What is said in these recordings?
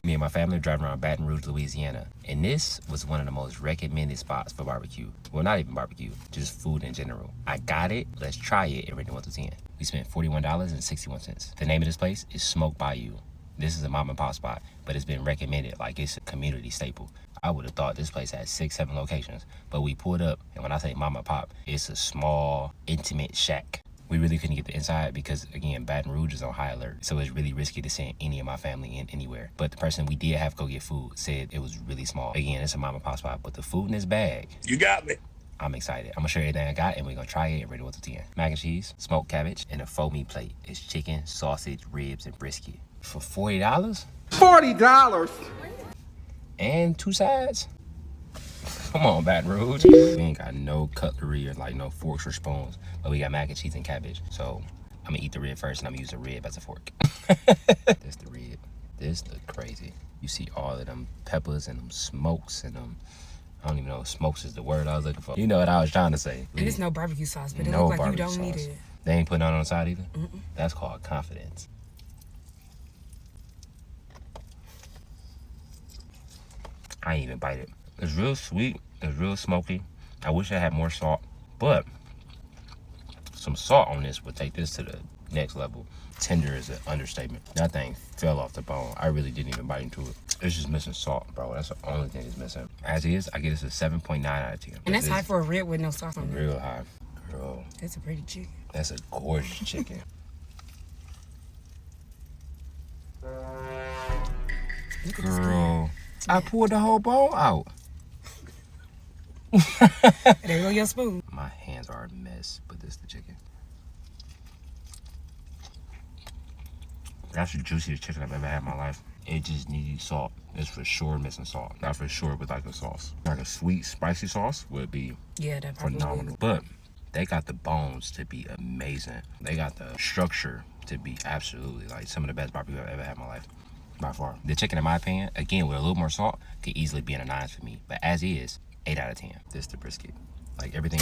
Me and my family are driving around Baton Rouge, Louisiana, and this was one of the most recommended spots for barbecue. Well, not even barbecue, just food in general. I got it, let's try it, and rate it 1 to 10. We spent $41.61. The name of this place is Smoke Bayou. This is a mom and pop spot, but it's been recommended like it's a community staple. I would have thought this place had 6, 7 locations, but we pulled up, and when I say mom and pop, it's a small, intimate shack. We really couldn't get the inside because, again, Baton Rouge is on high alert, so it's really risky to send any of my family in anywhere. But the person we did have go get food said it was really small. Again, it's a mom and pop spot, but the food in this bag, you got me. I'm excited. I'm gonna show you everything I got, and we're gonna try it and rate it 1 to 10. Mac and cheese, smoked cabbage, and a foamy plate. It's chicken, sausage, ribs, and brisket. For $40? $40? And 2 sides? Come on, Baton Rouge. We ain't got no cutlery or like no forks or spoons, but we got mac and cheese and cabbage. So I'm gonna eat the rib first, and I'm gonna use the rib as a fork. This the rib. This look crazy. You see all of them peppers and them smokes and them, I don't even know if smokes is the word I was looking for. You know what I was trying to say. And it's no barbecue sauce, but it looks like you don't need it. They ain't putting that on the side either? That's called confidence. I ain't even bite it. It's real sweet. It's real smoky. I wish I had more salt, but some salt on this would take this to the next level. Tender is an understatement. That thing fell off the bone. I really didn't even bite into it. It's just missing salt, bro. That's the only thing it's missing. As is, I give this a 7.9 out of 10. And that's high for a rib with no sauce on it. Real high. Girl. That's a pretty chicken. That's a gorgeous chicken. Girl, I pulled the whole bone out. There go your spoon. My hands are a mess, but this is the chicken. That's the juiciest chicken I've ever had in my life. It just needs salt. It's for sure missing salt. Not for sure with like a sauce. Like a sweet, spicy sauce would be phenomenal. But they got the bones to be amazing. They got the structure to be absolutely like some of the best barbecue I've ever had in my life. By far. The chicken, in my opinion, again, with a little more salt, could easily be in a 9 for me. But as is, 8 out of 10. This the brisket. Like everything.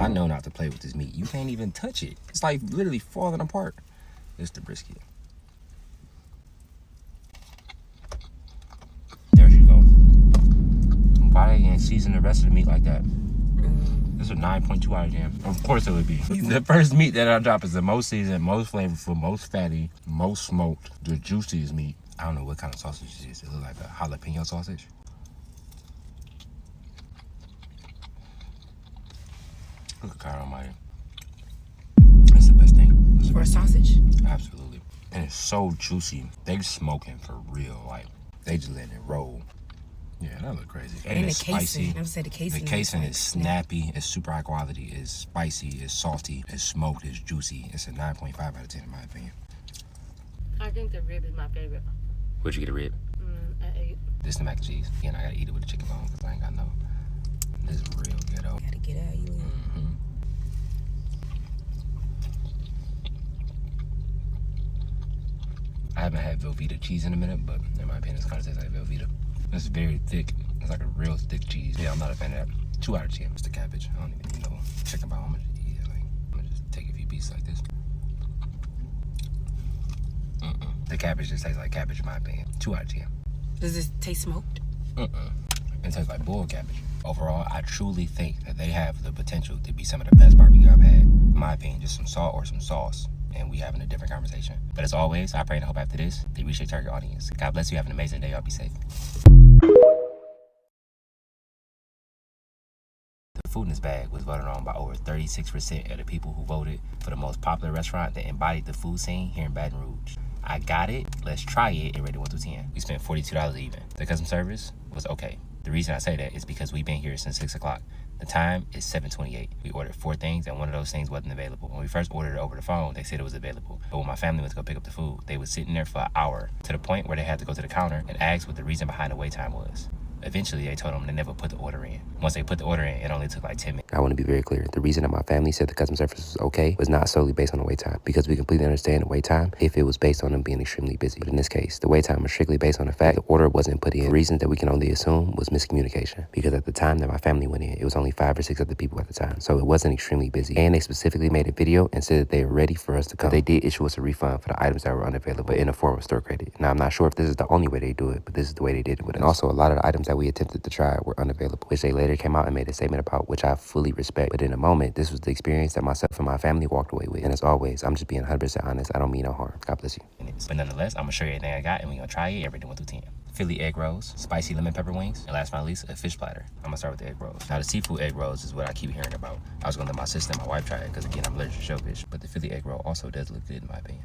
I know not to play with this meat. You can't even touch it. It's like literally falling apart. This the brisket. There you go. Why they ain't season the rest of the meat like that? This is a 9.2 out of 10. Of course it would be. The first meat that I drop is the most seasoned, most flavorful, most fatty, most smoked, the juiciest meat. I don't know what kind of sausage it is. It looks like a jalapeno sausage. Look at God almighty. That's the best thing. For a sausage? Absolutely. And it's so juicy. They smoking for real. Like, they just letting it roll. Yeah, that look crazy. And it's spicy. I would say the casing. The casing is snappy. It's super high quality. It's spicy. It's salty. It's smoked. It's juicy. It's a 9.5 out of 10 in my opinion. I think the rib is my favorite. Where'd you get a rib? At 8. This is the mac and cheese. Again, I gotta eat it with the chicken bone because I ain't got no. This is real ghetto. Gotta get out, you know. I haven't had Velveeta cheese in a minute, but in my opinion, it's kind of tastes like Velveeta. It's very thick. It's like a real thick cheese. Yeah, I'm not a fan of that. 2 out of 10. It's the cabbage. I don't even know chicken about how much to eat. Like, I'm gonna just take a few pieces like this. The cabbage just tastes like cabbage in my opinion. 2 out of 10. Does this taste smoked? It tastes like boiled cabbage. Overall, I truly think that they have the potential to be some of the best barbecue I've had. In my opinion, just some salt or some sauce, and we having a different conversation. But as always, I pray and hope after this, they reach their target audience. God bless you. Have an amazing day. Y'all be safe. The food in this bag was voted on by over 36% of the people who voted for the most popular restaurant that embodied the food scene here in Baton Rouge. I got it. Let's try it and rate it 1 to 10. We spent $42 even. The customer service was okay. The reason I say that is because we've been here since 6 o'clock. The time is 7:28. We ordered 4 things and one of those things wasn't available. When we first ordered it over the phone, they said it was available. But when my family went to go pick up the food, they was sitting there for an hour to the point where they had to go to the counter and ask what the reason behind the wait time was. Eventually, they told them they never put the order in. Once they put the order in, it only took like 10 minutes. I want to be very clear. The reason that my family said the customer service was okay was not solely based on the wait time, because we completely understand the wait time if it was based on them being extremely busy. But in this case, the wait time was strictly based on the fact the order wasn't put in. Reasons that we can only assume was miscommunication, because at the time that my family went in, it was only 5 or 6 other people at the time, so it wasn't extremely busy. And they specifically made a video and said that they were ready for us to come. They did issue us a refund for the items that were unavailable in the form of store credit. Now, I'm not sure if this is the only way they do it, but this is the way they did it with us. And also, a lot of the items that we attempted to try were unavailable, which they later came out and made a statement about, which I fully respect. But in the moment, this was the experience that myself and my family walked away with. And as always, I'm just being 100% honest. I don't mean no harm. God bless you. But nonetheless, I'm gonna show you everything I got, and we're gonna try it everything 1 through 10. Philly egg rolls, spicy lemon pepper wings, and last but not least, a fish platter. I'm gonna start with the egg rolls. Now, the seafood egg rolls is what I keep hearing about. I was gonna let my sister and my wife try it, because again, I'm allergic to shellfish. But the Philly egg roll also does look good in my opinion.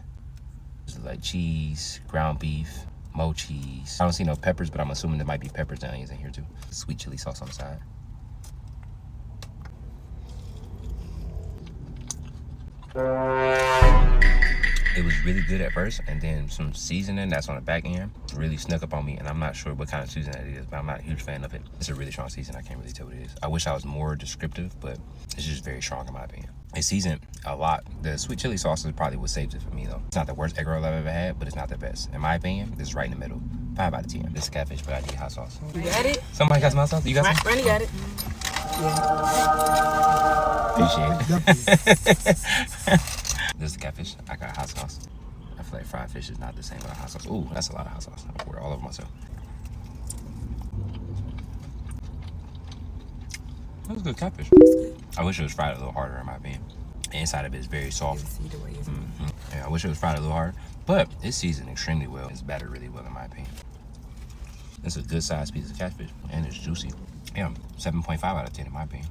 There's like cheese, ground beef, mo cheese. I don't see no peppers, but I'm assuming there might be peppers and onions in here too. Sweet chili sauce on the side. It was really good at first, and then some seasoning that's on the back end really snuck up on me, and I'm not sure what kind of seasoning it is, but I'm not a huge fan of it. It's a really strong seasoning. I can't really tell what it is. I wish I was more descriptive, but it's just very strong in my opinion. It's seasoned a lot. The sweet chili sauce is probably what saves it for me though. It's not the worst egg roll I've ever had, but it's not the best. In my opinion, this is right in the middle. 5 out of 10. This is catfish, but I need hot sauce. You got it? Somebody got some hot sauce? You got some? Randy got it. Appreciate it. This is the catfish. I got hot sauce. I feel like fried fish is not the same without hot sauce. Ooh, that's a lot of hot sauce. I poured it all over myself. That was good catfish. I wish it was fried a little harder in my opinion. The inside of it is very soft. Yeah, I wish it was fried a little harder, but it's seasoned extremely well. It's battered really well in my opinion. It's a good sized piece of catfish, and it's juicy. Yeah, 7.5 out of 10 in my opinion.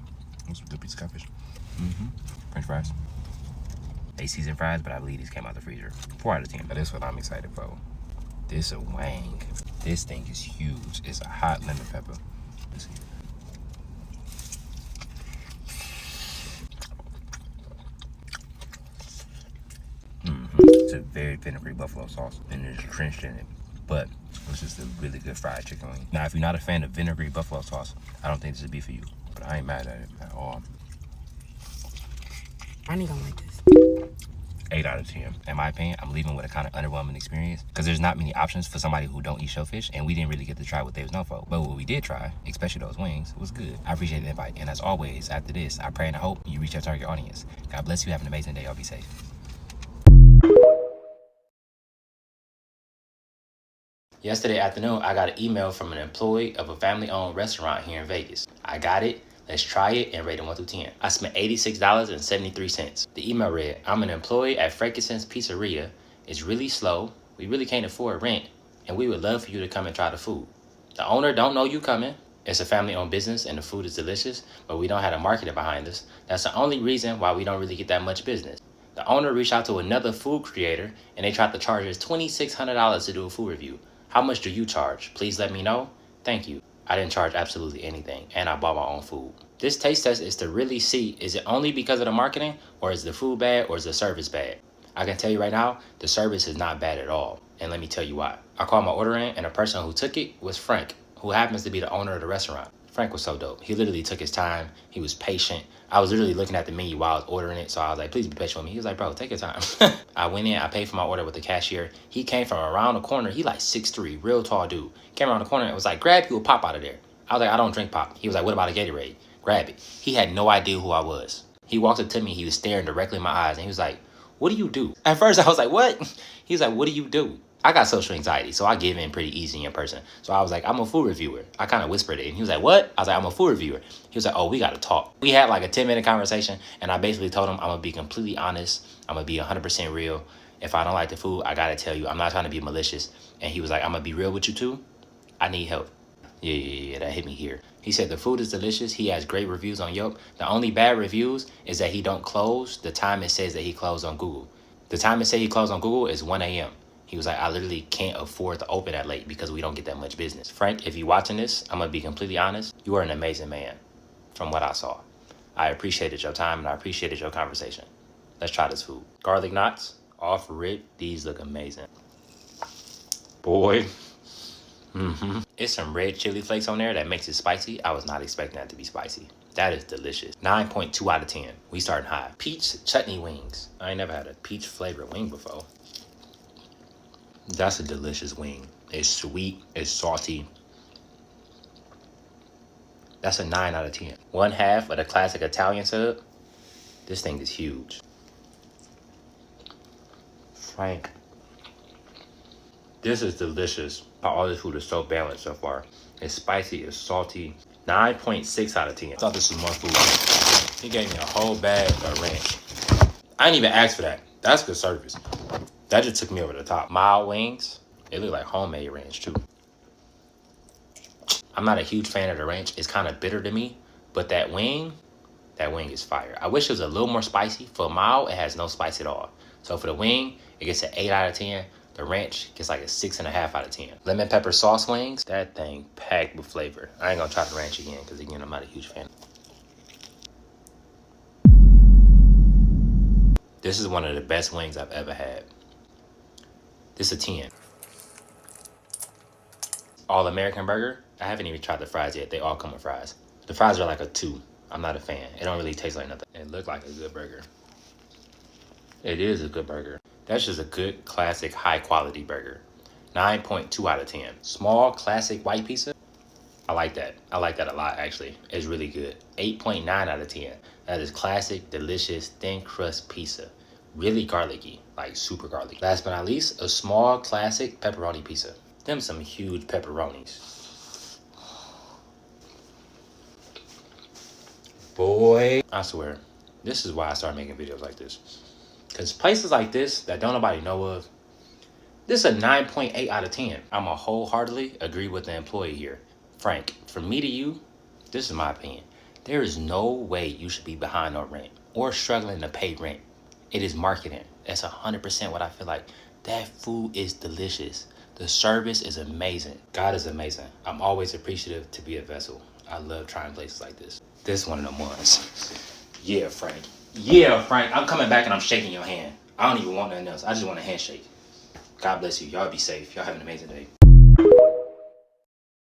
It's a good piece of catfish. French fries. They seasoned fries, but I believe these came out the freezer. 4 out of 10. But this is what I'm excited for. This is a wang. This thing is huge. It's a hot lemon pepper. Let's see. It's a very vinegary buffalo sauce, and it's drenched in it. But it's just a really good fried chicken wing. Now, if you're not a fan of vinegary buffalo sauce, I don't think this would be for you. But I ain't mad at it at all. Randy gonna like this. 8 out of 10. In my opinion, I'm leaving with a kind of underwhelming experience, because there's not many options for somebody who don't eat shellfish, and we didn't really get to try what they was known for. But what we did try, especially those wings, was good. I appreciate the invite, and as always, after this, I pray and I hope you reach your target audience. God bless you. Have an amazing day. Y'all be safe. Yesterday afternoon, I got an email from an employee of a family-owned restaurant here in Vegas. I got it. Let's try it and rate it 1 through 10. I spent $86.73. The email read, I'm an employee at Frankincense Pizzeria. It's really slow. We really can't afford rent, and we would love for you to come and try the food. The owner don't know you coming. It's a family-owned business, and the food is delicious, but we don't have a marketing behind us. That's the only reason why we don't really get that much business. The owner reached out to another food creator, and they tried to charge us $2,600 to do a food review. How much do you charge? Please let me know. Thank you. I didn't charge absolutely anything, and I bought my own food. This taste test is to really see, is it only because of the marketing, or is the food bad, or is the service bad? I can tell you right now, the service is not bad at all, and let me tell you why. I called my order in, and the person who took it was Frank, who happens to be the owner of the restaurant. Frank was so dope. He literally took his time. He was patient. I was literally looking at the menu while I was ordering it, so I was like, please be patient with me. He was like, bro, take your time. I went in, I paid for my order with the cashier. He came from around the corner. He like 6'3", real tall dude. Came around the corner and was like, grab you a pop out of there. I was like, I don't drink pop. He was like, what about a Gatorade? Grab it. He had no idea who I was. He walked up to me. He was staring directly in my eyes, and he was like, what do you do? At first, I was like, what? He was like, what do you do? I got social anxiety, so I give in pretty easy in person. So I was like, I'm a food reviewer. I kind of whispered it, and he was like, what? I was like, I'm a food reviewer. He was like, oh, we got to talk. We had like a 10-minute conversation, and I basically told him I'm going to be completely honest. I'm going to be 100% real. If I don't like the food, I got to tell you. I'm not trying to be malicious. And he was like, I'm going to be real with you too. I need help. Yeah, that hit me here. He said the food is delicious. He has great reviews on Yelp. The only bad reviews is that he don't close the time it says that he closed on Google. The time it said he closed on Google is 1 a.m. He was like, I literally can't afford to open that late because we don't get that much business. Frank, if you're watching this, I'm going to be completely honest. You are an amazing man from what I saw. I appreciated your time and I appreciated your conversation. Let's try this food. Garlic knots, off rib. These look amazing. Boy. It's some red chili flakes on there that makes it spicy. I was not expecting that to be spicy. That is delicious. 9.2 out of 10. We starting high. Peach chutney wings. I ain't never had a peach flavored wing before. That's a delicious wing. It's sweet. It's salty. That's a 9 out of 10. 1/2 of the classic Italian sub. This thing is huge. Frank. This is delicious. All this food is so balanced so far. It's spicy, it's salty. 9.6 out of 10. I thought this was more food. He gave me a whole bag of ranch. I didn't even ask for that. That's good service. That just took me over the top. Mild wings. They look like homemade ranch too. I'm not a huge fan of the ranch. It's kind of bitter to me. But that wing is fire. I wish it was a little more spicy. For mild, it has no spice at all. So for the wing, it gets an 8 out of 10. The ranch gets like a 6.5 out of 10. Lemon pepper sauce wings. That thing packed with flavor. I ain't gonna try the ranch again because again, I'm not a huge fan. This is one of the best wings I've ever had. This is a 10. All American burger. I haven't even tried the fries yet. They all come with fries. The fries are like a 2. I'm not a fan. It don't really taste like nothing. It looked like a good burger. It is a good burger. That's just a good, classic, high-quality burger. 9.2 out of 10. Small, classic white pizza. I like that. I like that a lot, actually. It's really good. 8.9 out of 10. That is classic, delicious, thin crust pizza. Really garlicky, like super garlicky. Last but not least, a small, classic pepperoni pizza. Them some huge pepperonis. Boy, I swear, this is why I started making videos like this. Because places like this that don't nobody know of, this is a 9.8 out of 10. I'm a wholeheartedly agree with the employee here. Frank, from me to you, this is my opinion. There is no way you should be behind on rent or struggling to pay rent. It is marketing. That's 100% what I feel like. That food is delicious. The service is amazing. God is amazing. I'm always appreciative to be a vessel. I love trying places like this. This is one of them ones. Yeah, Frank. Yeah, Frank. I'm coming back and I'm shaking your hand. I don't even want nothing else. I just want a handshake. God bless you. Y'all be safe. Y'all have an amazing day.